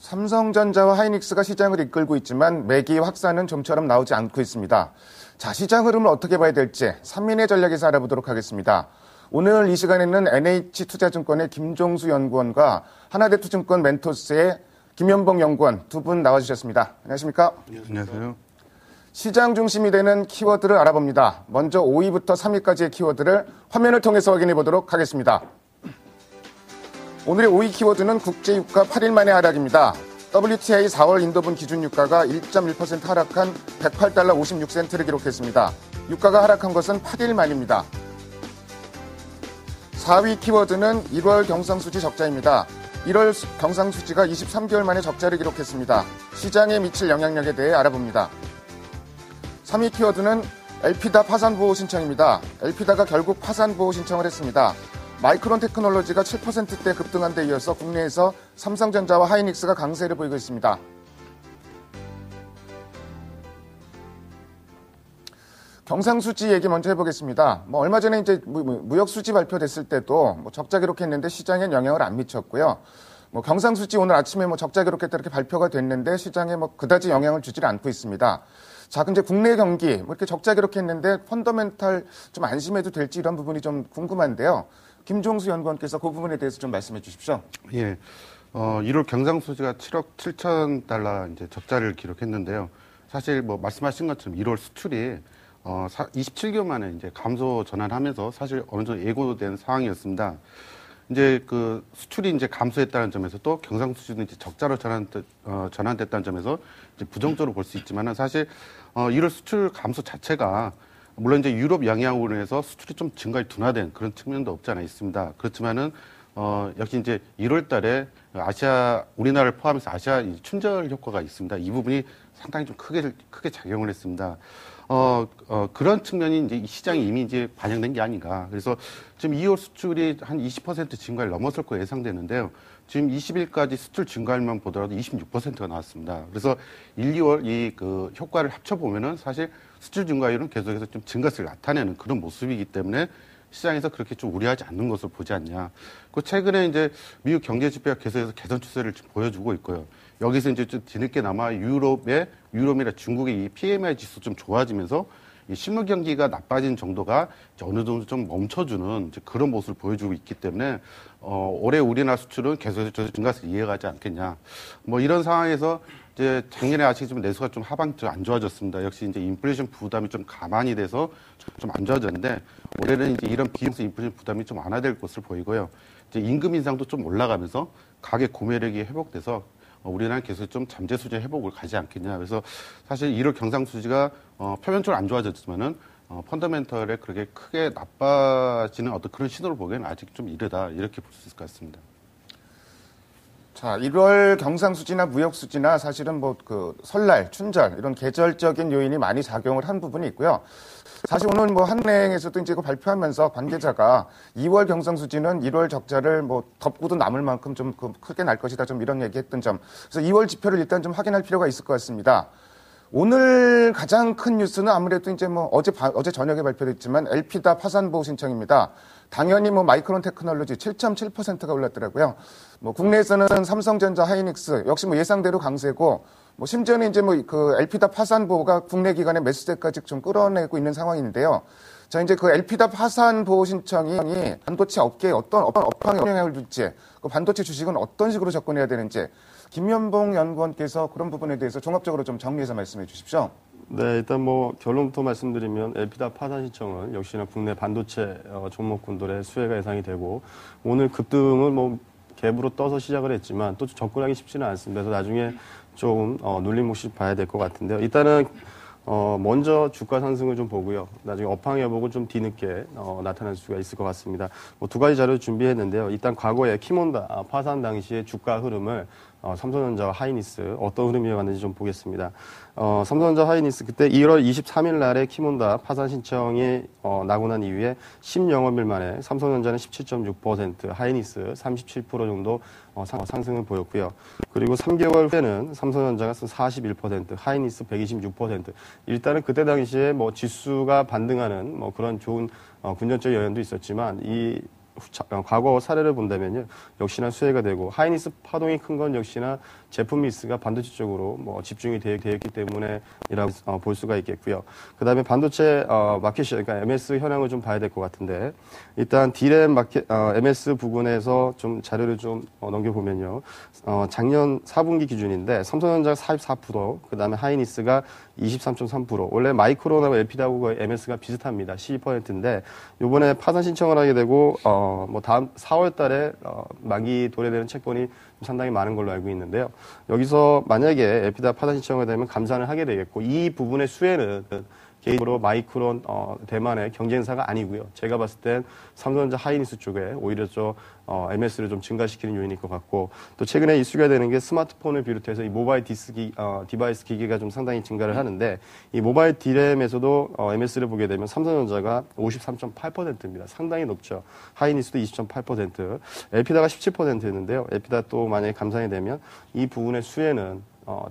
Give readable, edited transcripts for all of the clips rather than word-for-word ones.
삼성전자와 하이닉스가 시장을 이끌고 있지만 매기 확산은 좀처럼 나오지 않고 있습니다. 자, 시장 흐름을 어떻게 봐야 될지 3인의 전략에서 알아보도록 하겠습니다. 오늘 이 시간에는 NH투자증권의 김종수 연구원과 하나대투증권 멘토스의 김연봉 연구원 두 분 나와주셨습니다. 안녕하십니까? 안녕하세요. 시장 중심이 되는 키워드를 알아봅니다. 먼저 5위부터 3위까지의 키워드를 화면을 통해서 확인해 보도록 하겠습니다. 오늘의 5위 키워드는 국제유가 8일 만의 하락입니다. WTI 4월 인도분 기준 유가가 1.1% 하락한 108달러 56센트를 기록했습니다. 유가가 하락한 것은 8일 만입니다. 4위 키워드는 1월 경상수지 적자입니다. 1월 경상수지가 23개월 만에 적자를 기록했습니다. 시장에 미칠 영향력에 대해 알아봅니다. 3위 키워드는 엘피다 파산보호 신청입니다. 엘피다가 결국 파산보호 신청을 했습니다. 마이크론 테크놀로지가 7%대 급등한 데 이어서 국내에서 삼성전자와 하이닉스가 강세를 보이고 있습니다. 경상수지 얘기 먼저 해보겠습니다. 얼마 전에 이제 무역수지 발표됐을 때도 적자 기록했는데 시장엔 영향을 안 미쳤고요. 경상수지 오늘 아침에 적자 기록했다 이렇게 발표가 됐는데 시장에 그다지 영향을 주질 않고 있습니다. 자, 근데 국내 경기 이렇게 적자 기록했는데 펀더멘탈 좀 안심해도 될지 이런 부분이 좀 궁금한데요. 김종수 연구원께서 그 부분에 대해서 좀 말씀해 주십시오. 예. 1월 경상수지가 7억 7천 달러 이제 적자를 기록했는데요. 사실 말씀하신 것처럼 1월 수출이 27개월 만에 이제 감소 전환하면서 사실 어느 정도 예고된 상황이었습니다. 이제 그 수출이 이제 감소했다는 점에서 또 경상수지는 이제 적자로 전환됐다는 점에서 이제 부정적으로 볼 수 있지만은 사실 1월 수출 감소 자체가 물론 이제 유럽 영향으로 인해서 수출이 좀 증가에 둔화된 그런 측면도 없지 않아 있습니다. 그렇지만은 역시 이제 1월 달에 우리나라를 포함해서 아시아 춘절 효과가 있습니다. 이 부분이 상당히 좀 크게 작용을 했습니다. 그런 측면이 이제 시장에 이미 이제 반영된 게 아닌가. 그래서 지금 2월 수출이 한 20% 증가를 넘었을 거 예상되는데요. 지금 20일까지 수출 증가율만 보더라도 26%가 나왔습니다. 그래서 1, 2월 그 효과를 합쳐보면은 사실 수출 증가율은 계속해서 좀 증가세를 나타내는 그런 모습이기 때문에 시장에서 그렇게 좀 우려하지 않는 것을 보지 않냐. 그 최근에 이제 미국 경제 지표가 계속해서 개선 추세를 좀 보여주고 있고요. 여기서 이제 좀 뒤늦게나마 유럽이나 중국의 이 PMI 지수 좀 좋아지면서 이 실물 경기가 나빠진 정도가 이제 어느 정도 좀 멈춰주는 이제 그런 모습을 보여주고 있기 때문에 올해 우리나라 수출은 계속해서 증가세를 이어가지 않겠냐. 이런 상황에서 이제 작년에 아시겠지만 내수가 좀 하반기로 안 좋아졌습니다. 역시 이제 인플레이션 부담이 좀 가만히 돼서 좀 안 좋아졌는데 올해는 이제 이런 비용성 인플레이션 부담이 좀 완화될 것으로 보이고요. 이제 임금 인상도 좀 올라가면서 가격 구매력이 회복돼서 우리나라는 계속 좀 잠재 수준 회복을 가지 않겠냐. 그래서 사실 1월 경상수지가 표면적으로 안 좋아졌지만은 펀더멘털에 그렇게 크게 나빠지는 어떤 그런 신호를 보기에는 아직 좀 이르다 이렇게 볼 수 있을 것 같습니다. 자, 1월 경상수지나 무역수지나 사실은 설날, 춘절 이런 계절적인 요인이 많이 작용을 한 부분이 있고요. 사실 오늘 한은행에서도 이제 이거 발표하면서 관계자가 2월 경상수지는 1월 적자를 덮고도 남을 만큼 좀 크게 날 것이다 좀 이런 얘기했던 점. 그래서 2월 지표를 일단 좀 확인할 필요가 있을 것 같습니다. 오늘 가장 큰 뉴스는 아무래도 이제 어제 저녁에 발표됐지만 엘피다 파산보호 신청입니다. 당연히 마이크론 테크놀로지 7.7%가 올랐더라고요. 국내에서는 삼성전자, 하이닉스 역시 예상대로 강세고 심지어는 이제 그 엘피다 파산보호가 국내 기관의 매수세까지 좀 끌어내고 있는 상황인데요. 자, 이제 그 엘피다 파산보호 신청이 반도체 업계에 어떤 업황에 영향을 줄지, 그 반도체 주식은 어떤 식으로 접근해야 되는지 김연봉 연구원께서 그런 부분에 대해서 종합적으로 좀 정리해서 말씀해 주십시오. 네, 일단 결론부터 말씀드리면 엘피다 파산 신청은 역시나 국내 반도체 종목군들의 수혜가 예상이 되고 오늘 급등은 갭으로 떠서 시작을 했지만 또 접근하기 쉽지는 않습니다. 그래서 나중에 조금 눌림목시 봐야 될 것 같은데요. 일단은 먼저 주가 상승을 좀 보고요. 나중에 업황 회복은 좀 뒤늦게 나타날 수가 있을 것 같습니다. 두 가지 자료 준비했는데요. 일단 과거에 키몬다 파산 당시의 주가 흐름을 삼성전자와 하이닉스 어떤 흐름이었는지 좀 보겠습니다. 삼성전자 하이닉스 그때 1월 23일 날에 키몬다 파산 신청이 나고 난 이후에 10영업일 만에 삼성전자는 17.6%, 하이닉스 37% 정도 상승을 보였고요. 그리고 3개월 후에는 삼성전자가 41%, 하이닉스 126%. 일단은 그때 당시에 지수가 반등하는 그런 좋은 금전적 영향도 있었지만 이 과거 사례를 본다면요, 역시나 수혜가 되고 하이닉스 파동이 큰 건 역시나 제품 미스가 반도체 쪽으로 뭐 집중이 되어 있기 때문에이라고 볼 수가 있겠고요. 그다음에 반도체 마켓시, 그러니까 MS 현황을 좀 봐야 될 것 같은데, 일단 D램 마켓 MS 부분에서 좀 자료를 좀 넘겨보면요, 작년 4분기 기준인데 삼성전자가 44%, 그다음에 하이닉스가 23.3%. 원래 마이크론하고 LP하고 MS가 비슷합니다. 12%인데 이번에 파산 신청을 하게 되고 뭐 다음 4월달에 만기 도래되는 채권이 상당히 많은 걸로 알고 있는데요. 여기서 만약에 LP다 파산 신청을 되면 감산을 하게 되겠고, 이 부분의 수혜는 개인적으로 마이크론 대만의 경쟁사가 아니고요. 제가 봤을 땐 삼성전자 하이닉스 쪽에 오히려 MS를 좀 증가시키는 요인일 것 같고, 또 최근에 이슈가 되는 게 스마트폰을 비롯해서 이 모바일 디바이스 기기가 좀 상당히 증가를 하는데, 이 모바일 D램에서도 MS를 보게 되면 삼성전자가 53.8%입니다. 상당히 높죠. 하이닉스도 20.8%, 엘피다가 17%였는데요. 엘피다 또 만약에 감산이 되면 이 부분의 수혜는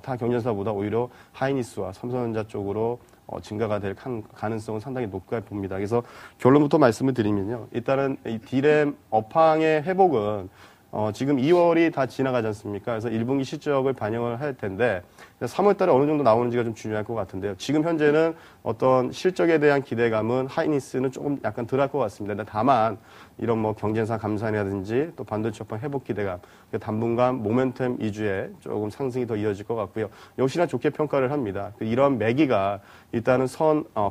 타 경쟁사보다 오히려 하이닉스와 삼성전자 쪽으로 증가가 될 가능성은 상당히 높게 봅니다. 그래서 결론부터 말씀을 드리면요, 일단은 이 D램 업황의 회복은 지금 2월이 다 지나가지 않습니까? 그래서 1분기 실적을 반영을 할 텐데 3월 달에 어느 정도 나오는지가 좀 중요할 것 같은데요. 지금 현재는 어떤 실적에 대한 기대감은 하이닉스는 조금 약간 덜할 것 같습니다. 근데 다만 이런 뭐 경쟁사 감산이라든지 또 반도체 업황 회복 기대감, 당분간 모멘텀 위주의 조금 상승이 더 이어질 것 같고요. 역시나 좋게 평가를 합니다. 이런 매기가 일단은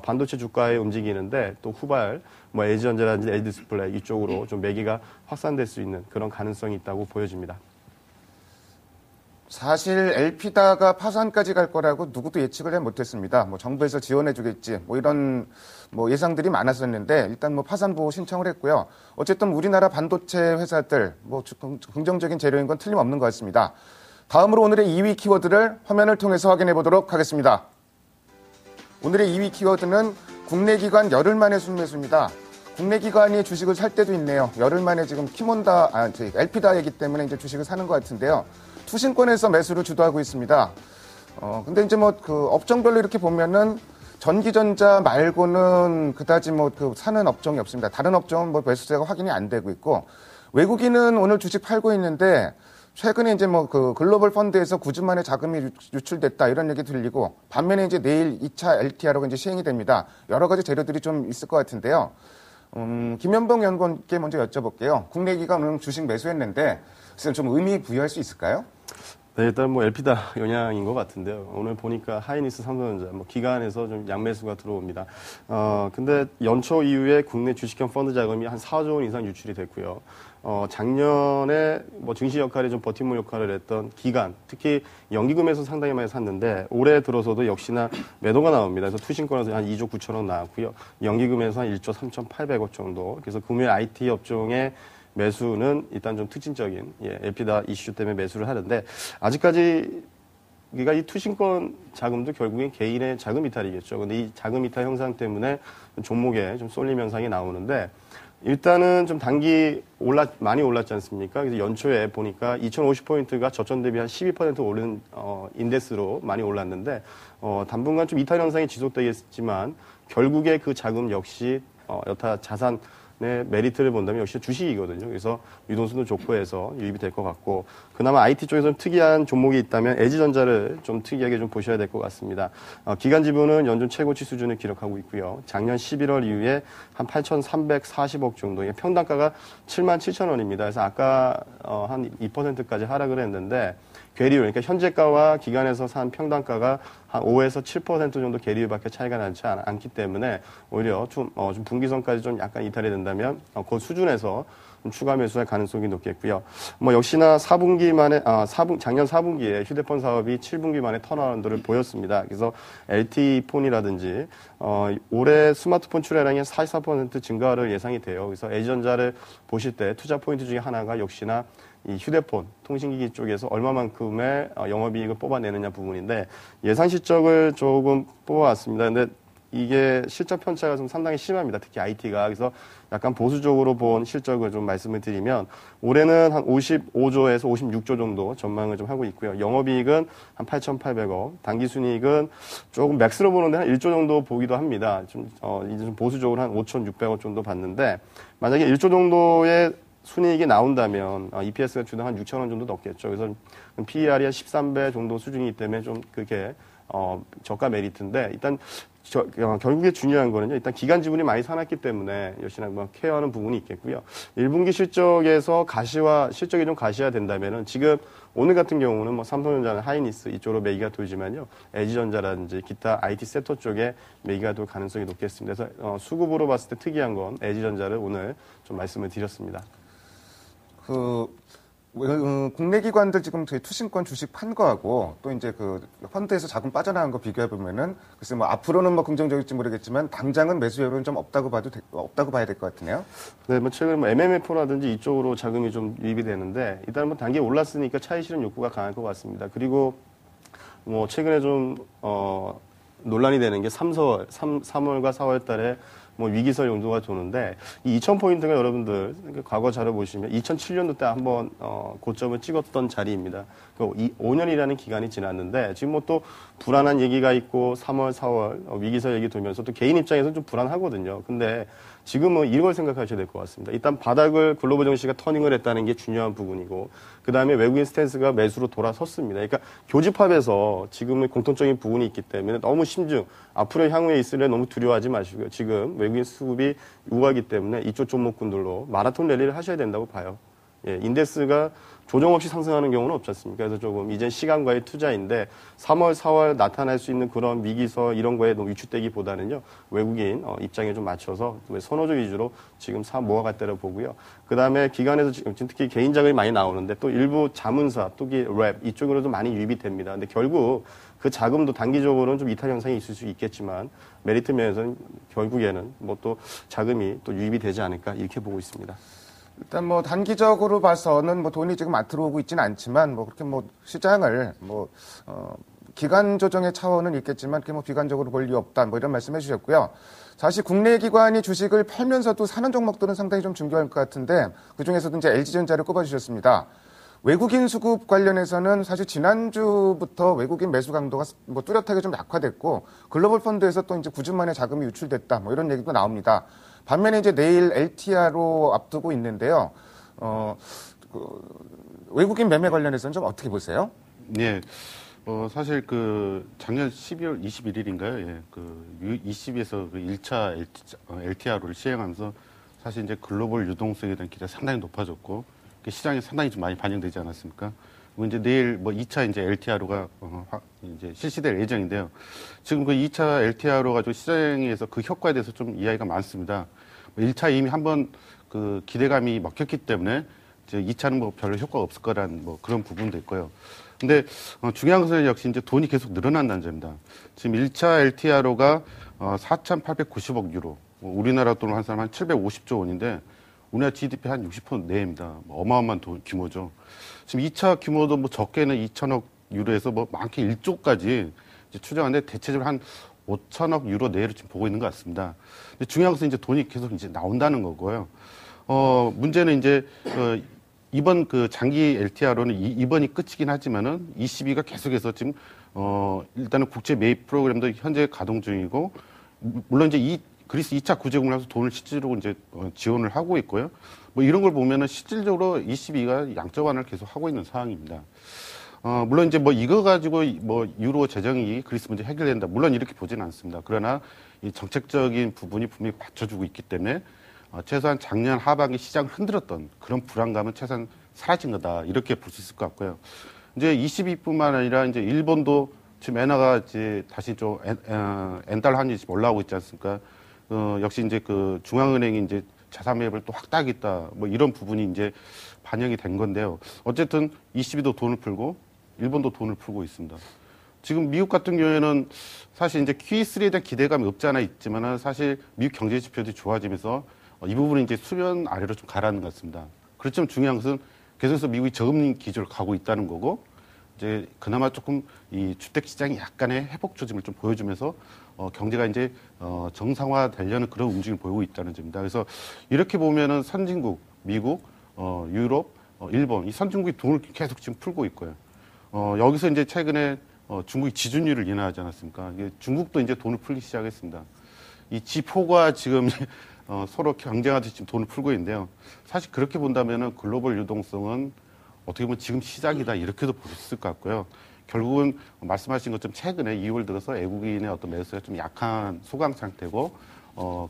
반도체 주가에 움직이는데, 또 후발 뭐 LG전자라든지 LG디스플레이 이쪽으로 좀 매기가 확산될 수 있는 그런 가능성이 있다고 보여집니다. 사실 엘피다가 파산까지 갈 거라고 누구도 예측을 해 못했습니다. 뭐 정부에서 지원해주겠지, 뭐 이런 뭐 예상들이 많았었는데, 일단 뭐 파산 보호 신청을 했고요. 어쨌든 우리나라 반도체 회사들 뭐 긍정적인 재료인 건 틀림없는 것 같습니다. 다음으로 오늘의 2위 키워드를 화면을 통해서 확인해 보도록 하겠습니다. 오늘의 2위 키워드는 국내 기관 열흘 만에 순매수입니다. 국내 기관이 주식을 살 때도 있네요. 열흘 만에 지금 엘피다이기 때문에 이제 주식을 사는 것 같은데요. 투신권에서 매수를 주도하고 있습니다. 근데 이제 뭐 그 업종별로 이렇게 보면은 전기전자 말고는 그다지 뭐 그 사는 업종이 없습니다. 다른 업종은 뭐 매수세가 확인이 안 되고 있고, 외국인은 오늘 주식 팔고 있는데, 최근에 이제 뭐 그 글로벌 펀드에서 9주 만에 자금이 유출됐다 이런 얘기 들리고, 반면에 이제 내일 2차 LTRO가 이제 시행이 됩니다. 여러 가지 재료들이 좀 있을 것 같은데요. 김현봉 연구원께 먼저 여쭤볼게요. 국내 기관 오늘 주식 매수했는데 좀 의미 부여할 수 있을까요? 네, 일단 뭐 엘피다 영향인 것 같은데요. 오늘 보니까 하이닉스, 삼성전자 뭐 기관에서 좀 양매수가 들어옵니다. 근데 연초 이후에 국내 주식형 펀드 자금이 한 4조 원 이상 유출이 됐고요. 작년에 뭐 증시 역할에 좀 버팀목 역할을 했던 기관, 특히 연기금에서 상당히 많이 샀는데, 올해 들어서도 역시나 매도가 나옵니다. 그래서 투신권에서 한 2조 9천억 나왔고요. 연기금에서 한 1조 3,800억 정도. 그래서 금융 IT 업종의 매수는 일단 좀 특징적인 엘피다 이슈 때문에 매수를 하는데, 아직까지 그러니까 이 투신권 자금도 결국엔 개인의 자금 이탈이겠죠. 근데 이 자금 이탈 형상 때문에 종목에 좀 쏠림 현상이 나오는데, 일단은 좀 단기 많이 올랐지 않습니까? 그래서 연초에 보니까 2050포인트가 저점 대비 한 12% 오른 인덱스로 많이 올랐는데, 당분간 좀 이탈 현상이 지속되겠지만 결국에 그 자금 역시 여타 자산 메리트를 본다면 역시 주식이거든요. 그래서 유동성도 좋고 해서 유입이 될 것 같고, 그나마 IT 쪽에서 좀 특이한 종목이 있다면 LG전자를 좀 특이하게 좀 보셔야 될 것 같습니다. 기간 지분은 연준 최고치 수준을 기록하고 있고요. 작년 11월 이후에 한 8,340억 정도의 평단가가 77,000원입니다. 그래서 아까 한 2%까지 하락을 했는데, 괴리율, 그러니까 현재가와 기간에서 산 평단가가 한 5에서 7% 정도 괴리율밖에 차이가 나지 않기 때문에 오히려 좀 분기선까지 좀 약간 이탈이 된다면 그 수준에서 좀 추가 매수할 가능성이 높겠고요. 뭐 역시나 작년 4분기에 휴대폰 사업이 7분기 만에 턴어라운드를 보였습니다. 그래서 LTE 폰이라든지 올해 스마트폰 출하량이 44% 증가를 예상이 돼요. 그래서 LG전자를 보실 때 투자 포인트 중에 하나가 역시나 이 휴대폰, 통신기기 쪽에서 얼마만큼의 영업이익을 뽑아내느냐 부분인데, 예상 실적을 조금 뽑아왔습니다. 근데 이게 실적 편차가 좀 상당히 심합니다. 특히 IT가. 그래서 약간 보수적으로 본 실적을 좀 말씀을 드리면 올해는 한 55조에서 56조 정도 전망을 좀 하고 있고요. 영업이익은 한 8,800억, 당기순이익은 조금 맥스로 보는데 한 1조 정도 보기도 합니다. 이제 좀 보수적으로 한 5,600억 정도 봤는데 만약에 1조 정도의 순이익이 나온다면 EPS가 주당 한 6,000원 정도 넘겠죠. 그래서 PER이 한 13배 정도 수준이기 때문에 좀 그게 저가 메리트인데 일단 결국에 중요한 거는요. 일단 기간 지분이 많이 사놨기 때문에 역시나 뭐 케어하는 부분이 있겠고요. 1분기 실적에서 실적이 좀 가시화된다면은 지금 오늘 같은 경우는 뭐 삼성전자는 하이니스 이쪽으로 매기가 돌지만요. LG전자라든지 기타 IT 섹터 쪽에 매기가 돌 가능성이 높겠습니다. 그래서 수급으로 봤을 때 특이한 건 LG전자를 오늘 좀 말씀을 드렸습니다. 국내 기관들 지금 저희 투신권 주식 판 거하고 또 이제 그 펀드에서 자금 빠져나간 거 비교해 보면은 글쎄 뭐 앞으로는 뭐 긍정적일지 모르겠지만 당장은 매수 여론은 좀 없다고 봐야 될 것 같으네요. 네, 뭐 최근 뭐 MMF라든지 이쪽으로 자금이 좀 유입이 되는데 일단 뭐 단계 올랐으니까 차익 실현 욕구가 강할 것 같습니다. 그리고 뭐 최근에 좀 논란이 되는 게 3월과 4월 달에 뭐 위기설 용도가 도는데 이 2,000포인트가 여러분들 과거 자료 보시면 2007년도 때 한번 고점을 찍었던 자리입니다. 5년이라는 기간이 지났는데 지금 뭐 또 불안한 얘기가 있고 3월, 4월 위기설 얘기 돌면서 또 개인 입장에서 좀 불안하거든요. 근데 지금은 이걸 생각하셔야 될 것 같습니다. 일단 바닥을 글로벌 증시가 터닝을 했다는 게 중요한 부분이고 그다음에 외국인 스탠스가 매수로 돌아섰습니다. 그러니까 교집합에서 지금은 공통적인 부분이 있기 때문에 너무 심중 앞으로 향후에 있을래 너무 두려워하지 마시고요. 지금 외국인 수급이 우하기 때문에 이쪽 종목군들로 마라톤 랠리를 하셔야 된다고 봐요. 예, 인덱스가 조정 없이 상승하는 경우는 없지 않습니까? 그래서 조금 이젠 시간과의 투자인데 3월, 4월 나타날 수 있는 그런 위기서 이런 거에 너무 위축되기보다는요. 외국인 입장에 좀 맞춰서 선호적 위주로 지금 모아갈 때로 보고요. 그다음에 기관에서 지금 특히 개인 자금이 많이 나오는데 또 일부 자문사, 또기 랩 이쪽으로도 많이 유입이 됩니다. 근데 결국 그 자금도 단기적으로는 좀 이탈 현상이 있을 수 있겠지만 메리트 면에서는 결국에는 뭐 또 자금이 또 유입이 되지 않을까 이렇게 보고 있습니다. 일단 뭐 단기적으로 봐서는 뭐 돈이 지금 안 들어오고 있지는 않지만 뭐 그렇게 뭐 시장을 기간 조정의 차원은 있겠지만 그게 뭐 비관적으로 볼 이유 없다 뭐 이런 말씀해 주셨고요. 사실 국내 기관이 주식을 팔면서도 사는 종목들은 상당히 좀 중요할 것 같은데 그 중에서도 이제 LG전자를 꼽아주셨습니다. 외국인 수급 관련해서는 사실 지난주부터 외국인 매수 강도가 뭐 뚜렷하게 좀 약화됐고 글로벌 펀드에서 또 이제 9주 만에 자금이 유출됐다 뭐 이런 얘기도 나옵니다. 반면에 이제 내일 LTR로 앞두고 있는데요. 외국인 매매 관련해서는 좀 어떻게 보세요? 네. 사실 작년 12월 21일인가요? 예. ECB에서 1차 LTR를 시행하면서 사실 이제 글로벌 유동성에 대한 기대가 상당히 높아졌고 시장에 상당히 좀 많이 반영되지 않았습니까? 이제 내일 2차 이제 LTR가 이제 실시될 예정인데요. 지금 2차 LTR로 가지고 시장에서 그 효과에 대해서 좀 이야기가 많습니다. 1차 이미 한번 기대감이 먹혔기 때문에 이제 2차는 뭐 별로 효과가 없을 거란 그런 부분도 있고요. 근데 중요한 것은 역시 이제 돈이 계속 늘어난다는 점입니다. 지금 1차 LTR로가 4,890억 유로, 우리나라 돈으로 한 사람 한 750조 원인데 우리나라 GDP 한 60% 내입니다. 어마어마한 규모죠. 지금 2차 규모도 적게는 2천억 유로에서 많게 1조까지 추정하는데 대체적으로 한 5천억 유로 내로 지금 보고 있는 것 같습니다. 근데 중요한 것은 이제 돈이 계속 이제 나온다는 거고요. 문제는 이제 이번 장기 LTR로는 이번이 끝이긴 하지만은 ECB가 계속해서 지금 일단은 국제 매입 프로그램도 현재 가동 중이고 물론 이제 그리스 2차 구제금을 해서 돈을 실질적으로 이제 지원을 하고 있고요. 이런 걸 보면은 실질적으로 ECB가 양적 완화를 계속 하고 있는 상황입니다. 물론 이제 이거 가지고 유로 재정이 그리스 문제 해결된다. 물론 이렇게 보지는 않습니다. 그러나 이 정책적인 부분이 분명히 받쳐주고 있기 때문에 최소한 작년 하반기 시장을 흔들었던 그런 불안감은 최소한 사라진 거다. 이렇게 볼 수 있을 것 같고요. 이제 ECB뿐만 아니라 이제 일본도 지금 엔화가 이제 다시 좀 엔달러 환율이 지금 올라오고 있지 않습니까? 역시 이제 중앙은행이 이제 자산 매입을 또 확대하겠다. 이런 부분이 이제 반영이 된 건데요. 어쨌든 ECB도 돈을 풀고 일본도 돈을 풀고 있습니다. 지금 미국 같은 경우에는 사실 이제 Q3에 대한 기대감이 없지 않아 있지만은 사실 미국 경제 지표들이 좋아지면서 이 부분은 이제 수면 아래로 좀 가라앉는 것 같습니다. 그렇지만 중요한 것은 계속해서 미국이 저금리 기조를 가고 있다는 거고 이제 그나마 조금 이 주택 시장이 약간의 회복 조짐을 좀 보여주면서 경제가 이제 정상화 되려는 그런 움직임을 보이고 있다는 점입니다. 그래서 이렇게 보면은 선진국, 미국, 유럽, 일본 이 선진국이 돈을 계속 지금 풀고 있고요. 여기서 이제 최근에 중국이 지준율을 인하하지 않았습니까? 이게 중국도 이제 돈을 풀기 시작했습니다. 이 G4가 지금 서로 경쟁하듯이 지금 돈을 풀고 있는데요. 사실 그렇게 본다면은 글로벌 유동성은 어떻게 보면 지금 시작이다 이렇게도 볼 수 있을 것 같고요. 결국은 말씀하신 것처럼 최근에 2월 들어서 외국인의 어떤 매수가 좀 약한 소강 상태고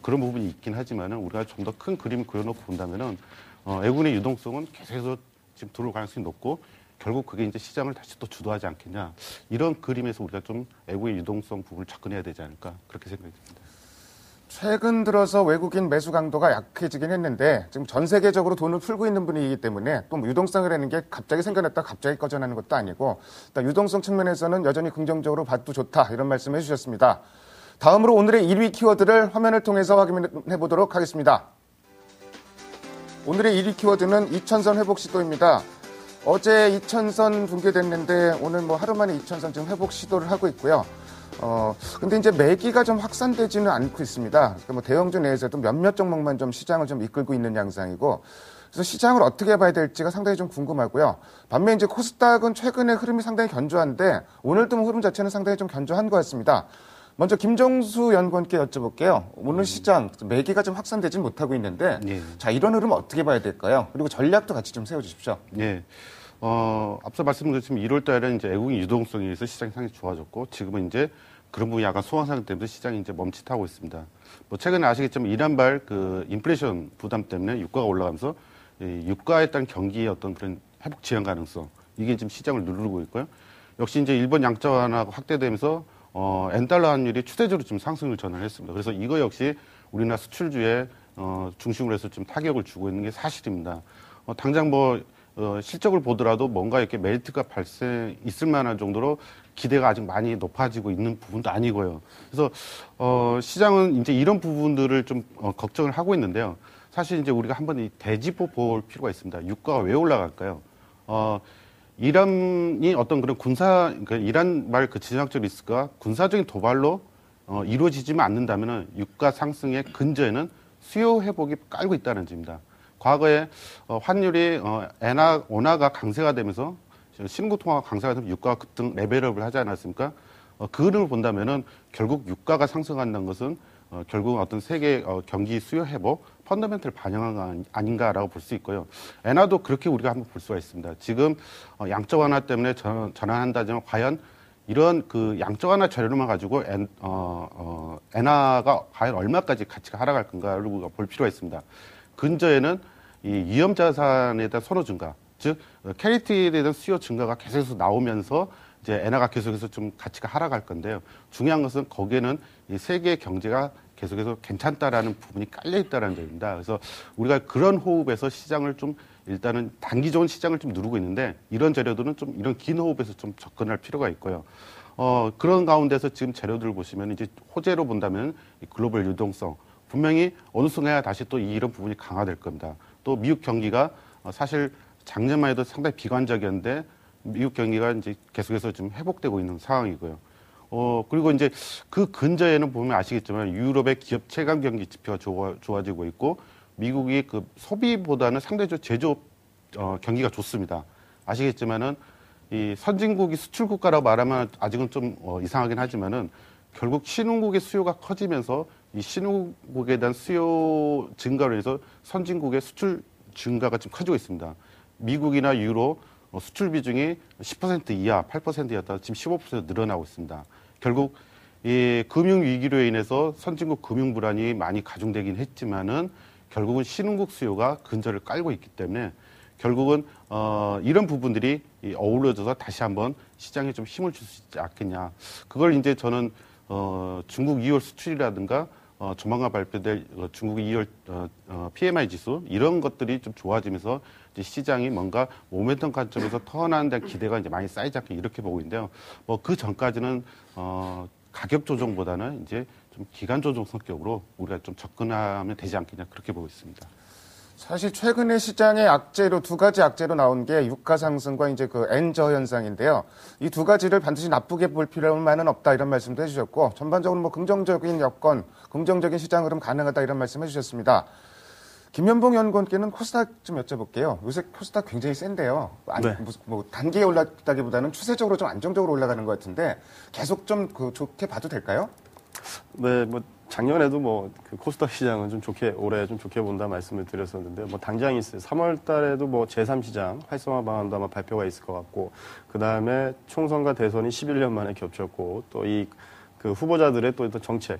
그런 부분이 있긴 하지만은 우리가 좀 더 큰 그림을 그려놓고 본다면은 외국인의 유동성은 계속해서 지금 들어올 가능성이 높고 결국 그게 이제 시장을 다시 또 주도하지 않겠냐 이런 그림에서 우리가 좀 외국인 유동성 부분을 접근해야 되지 않을까 그렇게 생각이 듭니다. 최근 들어서 외국인 매수 강도가 약해지긴 했는데 지금 전 세계적으로 돈을 풀고 있는 분위기이기 때문에 또 유동성이라는 게 갑자기 생겨났다 갑자기 꺼져나는 것도 아니고 일단 유동성 측면에서는 여전히 긍정적으로 봐도 좋다 이런 말씀을 해주셨습니다. 다음으로 오늘의 1위 키워드를 화면을 통해서 확인해 보도록 하겠습니다. 오늘의 1위 키워드는 2000선 회복 시도입니다. 어제 2000선 붕괴됐는데 오늘 뭐 하루 만에 2000선 지금 회복 시도를 하고 있고요. 근데 이제 매기가 좀 확산되지는 않고 있습니다. 그러니까 뭐 대형주 내에서도 몇몇 종목만 좀 시장을 좀 이끌고 있는 양상이고, 그래서 시장을 어떻게 봐야 될지가 상당히 좀 궁금하고요. 반면 이제 코스닥은 최근에 흐름이 상당히 견조한데, 오늘도 흐름 자체는 상당히 좀 견조한 것 같습니다. 먼저 김정수 연구원께 여쭤볼게요. 오늘 시장 매기가 좀 확산되지 못하고 있는데, 예. 자 이런 흐름 어떻게 봐야 될까요? 그리고 전략도 같이 좀 세워주십시오. 예. 앞서 말씀드렸지만 1월 달에는 이제 외국인 유동성에 의해서 시장이 상당히 좋아졌고 지금은 이제 그런 부분이 약간 소강 상태 때문에 시장이 이제 멈칫하고 있습니다. 뭐 최근에 아시겠지만 이란발 그 인플레이션 부담 때문에 유가가 올라가면서 이 유가에 따른 경기의 어떤 그런 회복 지연 가능성 이게 지금 시장을 누르고 있고요. 역시 이제 일본 양자 완화가 확대되면서 엔달러 환율이 추세적으로 지금 상승을 전환했습니다. 그래서 이거 역시 우리나라 수출주에 중심으로 해서 좀 타격을 주고 있는 게 사실입니다. 당장 뭐 실적을 보더라도 뭔가 이렇게 메리트가 있을 만한 정도로 기대가 아직 많이 높아지고 있는 부분도 아니고요. 그래서 시장은 이제 이런 부분들을 좀 걱정을 하고 있는데요. 사실 이제 우리가 한번 이 대지보 볼 필요가 있습니다. 유가가 왜 올라갈까요? 이란이 어떤 그런 그러니까 이란 말 그 지정학적 리스크가 군사적인 도발로 이루어지지만 않는다면은 유가 상승의 근저에는 수요 회복이 깔고 있다는 점입니다. 과거에 환율이 원화가 강세가 되면서 신흥국 통화가 강세가 되면 유가가 급등 레벨업을 하지 않았습니까? 그 흐름을 본다면은 결국 유가가 상승한다는 것은 결국 어떤 세계 경기 수요 회복 펀더멘털을 반영한 거 아닌가라고 볼 수 있고요. 엔화도 그렇게 우리가 한번 볼 수가 있습니다. 지금 양적 완화 때문에 전환한다지만 과연 이런 그 양적 완화 재료만 가지고 엔화가 과연 얼마까지 가치가 하락할 건가를 우리가 볼 필요가 있습니다. 근저에는 이 위험 자산에 대한 선호 증가, 즉 캐리티에 대한 수요 증가가 계속해서 나오면서 이제 엔화가 계속해서 좀 가치가 하락할 건데요. 중요한 것은 거기에는 이 세계 경제가 계속해서 괜찮다라는 부분이 깔려 있다는 점입니다. 그래서 우리가 그런 호흡에서 시장을 좀 일단은 단기적인 시장을 좀 누르고 있는데 이런 재료들은 좀 이런 긴 호흡에서 좀 접근할 필요가 있고요. 그런 가운데서 지금 재료들을 보시면 이제 호재로 본다면 이 글로벌 유동성 분명히 어느 순간에 다시 또 이런 부분이 강화될 겁니다. 또 미국 경기가 사실 작년만 해도 상당히 비관적이었는데 미국 경기가 이제 계속해서 좀 회복되고 있는 상황이고요. 그리고 이제 그 근저에는 보면 아시겠지만 유럽의 기업 체감 경기 지표가 좋아지고 있고 미국이 그 소비보다는 상대적으로 제조업 경기가 좋습니다. 아시겠지만은 이 선진국이 수출 국가라고 말하면 아직은 좀 이상하긴 하지만은 결국 신흥국의 수요가 커지면서 이 신흥국에 대한 수요 증가로 해서 선진국의 수출 증가가 지금 커지고 있습니다. 미국이나 유로 수출 비중이 10% 이하, 8%였다가 지금 15% 늘어나고 있습니다. 결국 이 금융 위기로 인해서 선진국 금융 불안이 많이 가중되긴 했지만은 결국은 신흥국 수요가 근저를 깔고 있기 때문에 결국은 이런 부분들이 어우러져서 다시 한번 시장에 좀 힘을 줄 수 있지 않겠냐. 그걸 이제 저는 중국 2월 수출이라든가 조만간 발표될 중국 2월 PMI 지수 이런 것들이 좀 좋아지면서 이제 시장이 뭔가 모멘텀 관점에서 턴하는 데 기대가 이제 많이 쌓이지 않게 이렇게 보고 있는데요. 뭐 그 전까지는 가격 조정보다는 이제 좀 기간 조정 성격으로 우리가 좀 접근하면 되지 않겠냐 그렇게 보고 있습니다. 사실 최근에 시장의 악재로 두 가지 악재로 나온 게 유가 상승과 이제 그 엔저 현상인데요. 이 두 가지를 반드시 나쁘게 볼 필요만은 없다 이런 말씀도 해주셨고 전반적으로 뭐 긍정적인 여건, 긍정적인 시장 흐름 가능하다 이런 말씀 해주셨습니다. 김현봉 연구원께는 코스닥 좀 여쭤볼게요. 요새 코스닥 굉장히 센데요. 네. 뭐 단기에 올랐다기보다는 추세적으로 좀 안정적으로 올라가는 것 같은데 계속 좀 좋게 봐도 될까요? 네, 뭐 작년에도 뭐 그 코스닥 시장은 좀 좋게 올해 좀 좋게 본다 말씀을 드렸었는데 뭐 당장이 있어요. 3월 달에도 뭐 제3시장 활성화 방안도 아마 발표가 있을 것 같고 그다음에 총선과 대선이 11년 만에 겹쳤고 또 이 그 후보자들의 또 정책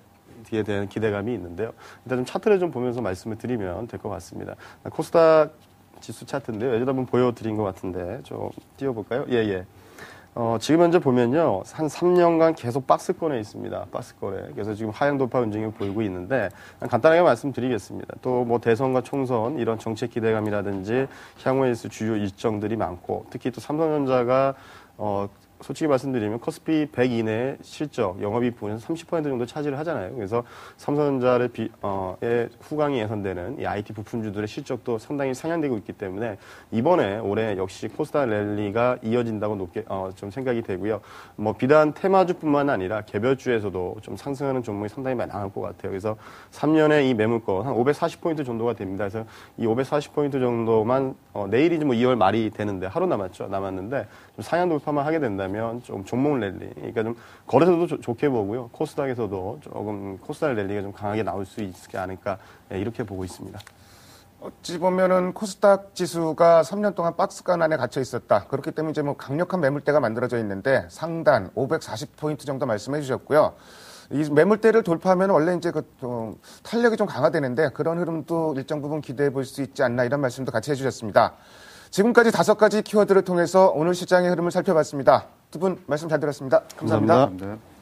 에 대한 기대감이 있는데요. 일단 좀 차트를 좀 보면서 말씀을 드리면 될 것 같습니다. 코스닥 지수 차트인데요. 예전에 한번 보여드린 것 같은데 좀 띄워볼까요? 예. 지금 현재 보면요. 한 3년간 계속 박스권에 있습니다. 박스권에. 그래서 지금 하향 돌파 움직임을 보이고 있는데 간단하게 말씀드리겠습니다. 또 뭐 대선과 총선 이런 정책 기대감이라든지 향후에 있을 주요 일정들이 많고 특히 또 삼성전자가 솔직히 말씀드리면 코스피 100 이내 실적, 영업이익 부분에서 30% 정도 차지를 하잖아요. 그래서 삼성전자의 후광이 예상되는 이 IT 부품주들의 실적도 상당히 상향되고 있기 때문에 이번에 올해 역시 코스닥 랠리가 이어진다고 높게 좀 생각이 되고요. 뭐 비단 테마주뿐만 아니라 개별주에서도 좀 상승하는 종목이 상당히 많이 나올 것 같아요. 그래서 3년에 이 매물권 한 540포인트 정도가 됩니다. 그래서 이 540포인트 정도만 내일이 뭐 2월 말이 되는데 하루 남았는데 좀 상향 돌파만 하게 된다면 좀 종목 랠리, 그러니까 좀 거래소도 좋게 보고요. 코스닥에서도 조금 코스닥 랠리가 좀 강하게 나올 수 있지 않을까 이렇게 보고 있습니다. 어찌 보면은 코스닥 지수가 3년 동안 박스권 안에 갇혀 있었다. 그렇기 때문에 이제 뭐 강력한 매물대가 만들어져 있는데 상단 540포인트 정도 말씀해 주셨고요. 이 매물대를 돌파하면 원래 이제 탄력이 좀 강화되는데 그런 흐름도 일정 부분 기대해 볼 수 있지 않나 이런 말씀도 같이 해주셨습니다. 지금까지 5가지 키워드를 통해서 오늘 시장의 흐름을 살펴봤습니다. 두 분 말씀 잘 들었습니다. 감사합니다. 감사합니다. 네.